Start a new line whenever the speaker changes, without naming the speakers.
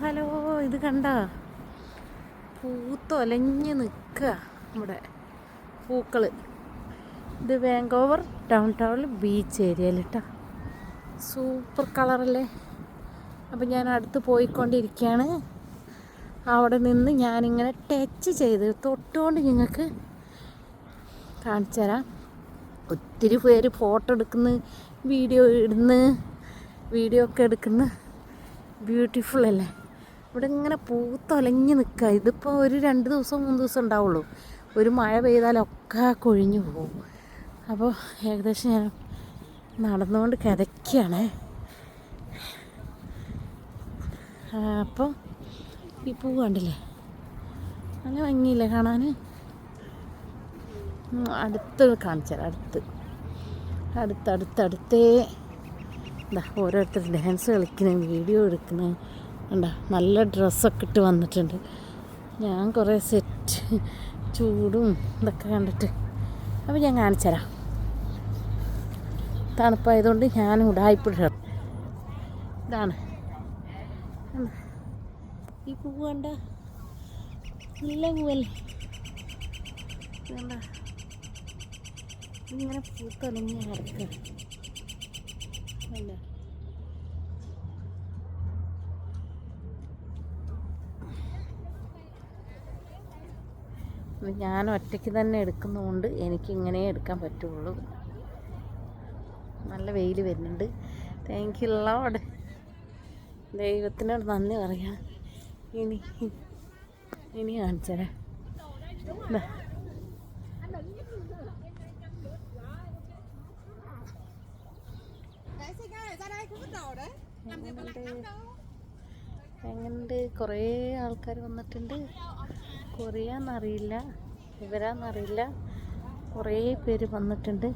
Hello ഇത് കണ്ട പൂത്തൊലഞ്ഞ് നിൽക്കുക നമ്മുടെ പൂക്കൾ. ഇത് വാങ്കോവർ ഡൗൺ ടൗണിൽ ബീച്ച് ഏരിയയിൽ കേട്ടോ. സൂപ്പർ കളറല്ലേ. അപ്പം ഞാൻ അടുത്ത് പോയിക്കൊണ്ടിരിക്കുകയാണ്. അവിടെ നിന്ന് ഞാനിങ്ങനെ ടച്ച് ചെയ്ത് തൊട്ടുകൊണ്ട് നിങ്ങൾക്ക് കാണിച്ചു തരാം. ഒത്തിരി പേര് ഫോട്ടോ എടുക്കുന്നു, വീഡിയോ ഒക്കെ എടുക്കുന്നു. ബ്യൂട്ടിഫുൾ അല്ലേ. ഇവിടെ ഇങ്ങനെ പൂത്തൊലഞ്ഞ് നിൽക്കുക. ഇതിപ്പോൾ ഒരു 2 ദിവസം 3 ദിവസം ഉണ്ടാവുള്ളൂ. ഒരു മഴ പെയ്താലൊക്കെ കൊഴിഞ്ഞു പോകും. അപ്പോൾ ഏകദേശം ഞാൻ നടന്നുകൊണ്ട് കിതയ്ക്കുകയാണ്. അപ്പോൾ ഈ പൂ കണ്ടില്ലേ, അങ്ങനെ ഭംഗിയില്ലേ കാണാൻ. അടുത്ത് കാണിച്ചാൽ അടുത്തേ എന്താ ഓരോരുത്തർ ഡാൻസ് കളിക്കുന്ന വീഡിയോ എടുക്കുന്ന എന്താ നല്ല ഡ്രസ്സൊക്കെ ഇട്ട് വന്നിട്ടുണ്ട്. ഞാൻ കുറേ സെറ്റ് ചൂടും ഇതൊക്കെ കണ്ടിട്ട് അപ്പോൾ ഞാൻ കാണിച്ചു തരാം. തണുപ്പായതുകൊണ്ട് ഞാൻ ഉടായിപ്പിടുക. ഇതാണ് ഈ പൂവ് കണ്ട, നല്ല പൂവല്ലേ. വേണ്ട ഇങ്ങനെ പൂത്തൊലഞ്ഞ് കിടക്കുക. അല്ല ഞാൻ ഒറ്റയ്ക്ക് തന്നെ എടുക്കുന്നതുകൊണ്ട് എനിക്കിങ്ങനെ എടുക്കാൻ പറ്റുള്ളൂ. നല്ല വെയിൽ വരുന്നുണ്ട്. Thank you lord. ദൈവത്തിനോട് നന്ദി പറയാം. ഇനി കാണിച്ചേരാ. എങ്ങനെയുണ്ട്? കുറേ ആൾക്കാർ വന്നിട്ടുണ്ട്. കൊറിയാന്നറിയില്ല, ഇവരാന്നറിയില്ല, കുറേ പേര് വന്നിട്ടുണ്ട്.